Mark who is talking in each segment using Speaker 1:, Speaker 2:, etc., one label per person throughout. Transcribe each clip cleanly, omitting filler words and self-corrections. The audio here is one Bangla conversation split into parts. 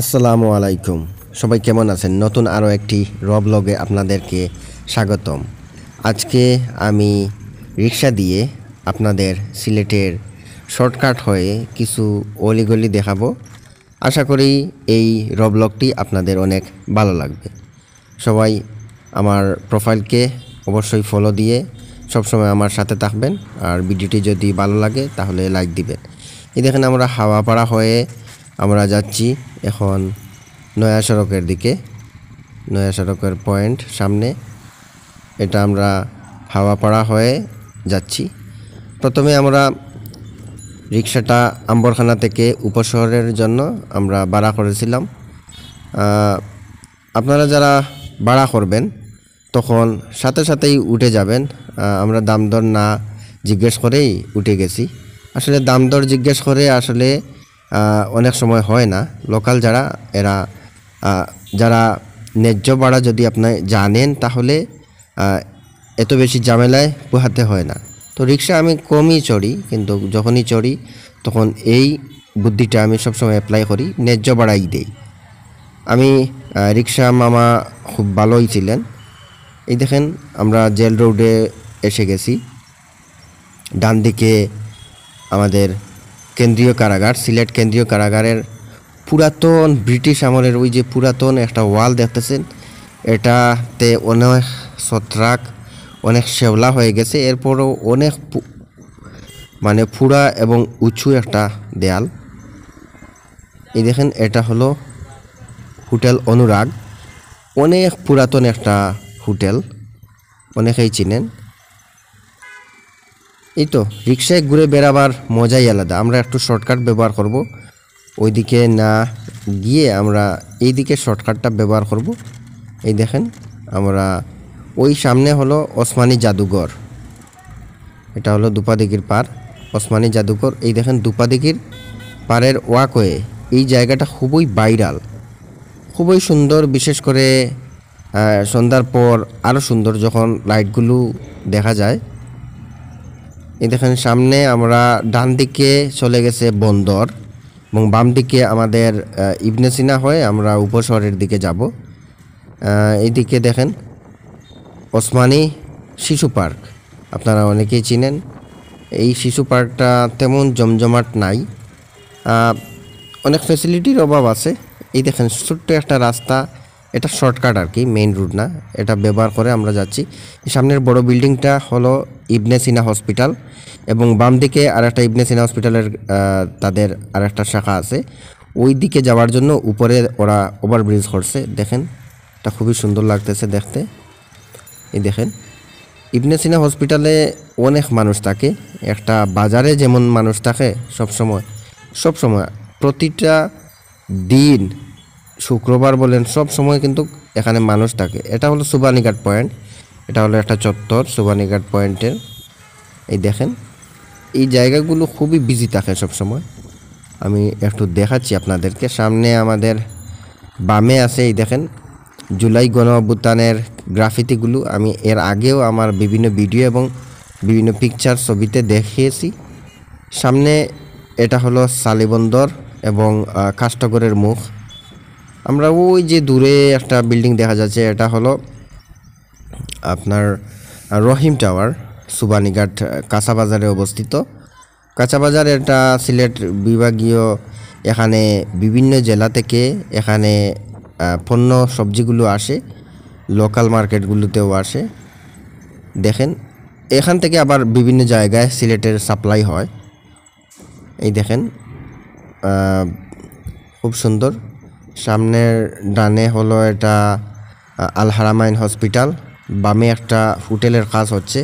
Speaker 1: আসসালামু আলাইকুম। সবাই কেমন আছেন? নতুন আরও একটি ব্লগে আপনাদেরকে স্বাগতম। আজকে আমি রিক্সা দিয়ে আপনাদের সিলেটের শর্টকাট হয়ে কিছু অলিগলি দেখাবো। আশা করি এই ব্লগটি আপনাদের অনেক ভালো লাগবে। সবাই আমার প্রোফাইলকে অবশ্যই ফলো দিয়ে সবসময় আমার সাথে থাকবেন। আর ভিডিওটি যদি ভালো লাগে তাহলে লাইক দিবেন। এই দেখেন আমরা হাওয়াপাড়া হয়ে আমরা যাচ্ছি এখন নয়া সড়কের দিকে। নয়া সড়কের পয়েন্ট সামনে, এটা আমরা হাওয়াপাড়া হয়ে যাচ্ছি। প্রথমে আমরা রিক্সাটা আম্বরখানা থেকে উপশহরের জন্য আমরা ভাড়া করেছিলাম। আপনারা যারা ভাড়া করবেন তখন সাথে সাথেই উঠে যাবেন। আমরা দাম দর না জিজ্ঞেস করেই উঠে গেছি। আসলে দাম দর জিজ্ঞেস করে আসলে অনেক সময় হয় না। লোকাল যারা এরা যারা ন্যায্য ভাড়া যদি আপনি জানেন তাহলে এত বেশি ঝামেলায় পোহাতে হয় না। তো রিক্সা আমি কমই চড়ি, কিন্তু যখনই চড়ি তখন এই বুদ্ধিটা আমি সবসময় অ্যাপ্লাই করি, ন্যায্য ভাড়াই দেই। আমি রিক্সা মামা খুব ভালোই ছিলেন। এই দেখেন আমরা জেল রোডে এসে গেছি। ডান দিকে আমাদের কেন্দ্রীয় কারাগার, সিলেট কেন্দ্রীয় কারাগারের পুরাতন ব্রিটিশ আমলের ওই যে পুরাতন একটা ওয়াল দেখতেছেন, এটাতে অনেক ছত্রাক, অনেক শেওলা হয়ে গেছে। এরপরও অনেক মানে পুরা এবং উঁচু একটা দেয়াল। এই দেখেন এটা হলো হোটেল অনুরাগ, অনেক পুরাতন একটা হোটেল, অনেকেই চিনেন। এই তো রিক্সায় ঘুরে বেড়াবার মজাই আলাদা। আমরা একটু শর্টকাট ব্যবহার করব, ওইদিকে না গিয়ে আমরা এই দিকে শর্টকাটটা ব্যবহার করব। এই দেখেন আমরা ওই সামনে হলো ওসমানী জাদুঘর, এটা হলো দুপাদিঘির পার, ওসমানী জাদুঘর। এই দেখেন দুপাদিঘির পারের ওয়াকওয়ে, এই জায়গাটা খুবই ভাইরাল, খুবই সুন্দর। বিশেষ করে সন্ধ্যার পর আরও সুন্দর যখন লাইটগুলো দেখা যায়। এই দেখেন সামনে আমরা ডান দিকে চলে গেছে বন্দর এবং বাম দিকে আমাদের ইবনে সিনা হয়ে আমরা উপশহরের দিকে যাব। এইদিকে দেখেন ওসমানী শিশু পার্ক, আপনারা অনেকেই চিনেন। এই শিশু পার্কটা তেমন জমজমাট নাই, অনেক ফ্যাসিলিটির অভাব আছে। এই দেখেন ছোট্ট একটা রাস্তা, এটা শর্টকাট আর কি, মেইন রুট না, এটা ব্যবহার করে আমরা যাচ্ছি। সামনের বড় বিল্ডিংটা হলো ইবনে সিনা হসপিটাল এবং বাম দিকে আরেকটা ইবনে সিনা হসপিটালের তাদের আরেকটা শাখা আছে। ওই দিকে যাওয়ার জন্য উপরে ওরা ওভারব্রিজ করছে, দেখেন এটা খুবই সুন্দর লাগতেছে দেখতে। এই দেখেন ইবনে সিনা হসপিটালে অনেক মানুষ থাকে, একটা বাজারে যেমন মানুষ থাকে সবসময় প্রতিটা দিন, শুক্রবার বলেন সব সময় কিন্তু এখানে মানুষ থাকে। এটা হলো সুবানীঘাট পয়েন্ট, এটা হলো একটা চত্বর সুবানীঘাট পয়েন্টের। এই দেখেন এই জায়গাগুলো খুবই বিজি থাকে সব সময়। আমি একটু দেখাচ্ছি আপনাদেরকে। সামনে আমাদের বামে আছে, এই দেখেন জুলাই গণ অভ্যুত্থানের গ্রাফিতিগুলো আমি এর আগেও আমার বিভিন্ন ভিডিও এবং বিভিন্ন পিকচার ছবিতে দেখিয়েছি। সামনে এটা হলো সালিবন্দর এবং কাষ্টগড়ের মুখ। আমরা ওই যে দূরে একটা বিল্ডিং দেখা যাচ্ছে, এটা হলো আপনার রহিম টাওয়ার, সুবানীঘাট কাঁচাবাজারে অবস্থিত। কাঁচাবাজার এটা সিলেট বিভাগীয়, এখানে বিভিন্ন জেলা থেকে এখানে পণ্য সবজিগুলো আসে, লোকাল মার্কেটগুলোতেও আসে। দেখেন এখান থেকে আবার বিভিন্ন জায়গায় সিলেটের সাপ্লাই হয়। এই দেখেন খুব সুন্দর। সামনের ডানে হলো এটা আল হারামাইন হসপিটাল, বামে একটা হোটেলের কাজ হচ্ছে।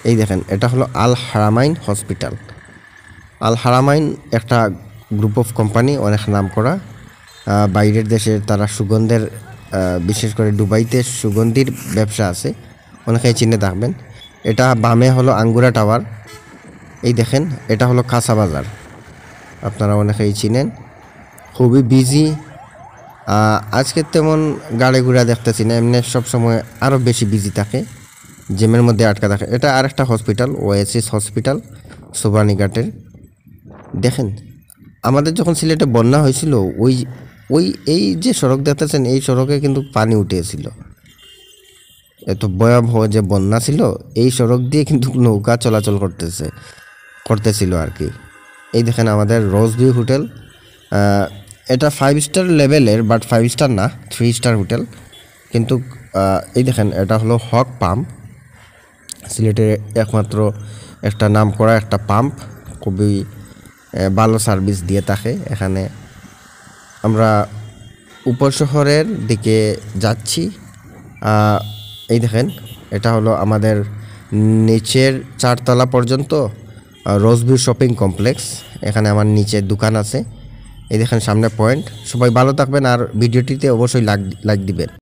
Speaker 1: এই দেখেন এটা হলো আল হারামাইন হসপিটাল। আল হারামাইন একটা গ্রুপ অফ কোম্পানি, অনেক নাম করা, বাইরের দেশের তারা সুগন্ধের, বিশেষ করে দুবাইতে সুগন্ধির ব্যবসা আছে, অনেকেই চিনে থাকবেন। এটা বামে হলো আঙ্গুরা টাওয়ার। এই দেখেন এটা হলো কাঁচাবাজার, আপনারা অনেকেই চিনেন, খুবই বিজি। আজকে তেমন গাড়ি ঘোড়া দেখতেছি না, এমনি সবসময় আরও বেশি বিজি থাকে, জ্যামের মধ্যে আটকা থাকে। এটা আরেকটা হসপিটাল, ওএসএস হসপিটাল সুবানীঘাটের। দেখেন আমাদের যখন সিলেটে বন্যা হয়েছিল এই যে সড়ক দেখতেছেন এই সড়কে কিন্তু পানি উঠেছিল, এত ভয়াবহ যে বন্যা ছিল, এই সড়ক দিয়ে কিন্তু নৌকা চলাচল করতেছিল আর কি। এই দেখেন আমাদের রোজভিউ হোটেল, এটা 5 স্টার লেভেলের, বাট 5 স্টার না, 3 স্টার হোটেল। কিন্তু এই দেখেন এটা হলো হক পাম্প, সিলেটের একমাত্র একটা নামকরা একটা পাম্প, খুবই ভালো সার্ভিস দিয়ে থাকে এখানে। আমরা উপশহরের দিকে যাচ্ছি। এই দেখেন এটা হলো আমাদের নিচের 4 তলা পর্যন্ত রোজভিউ শপিং কমপ্লেক্স। এখানে আমার নিচে দোকান আছে। এই দেখেন সামনে পয়েন্ট। সবাই ভালো থাকবেন আর ভিডিওটিতে অবশ্যই লাইক দিবেন।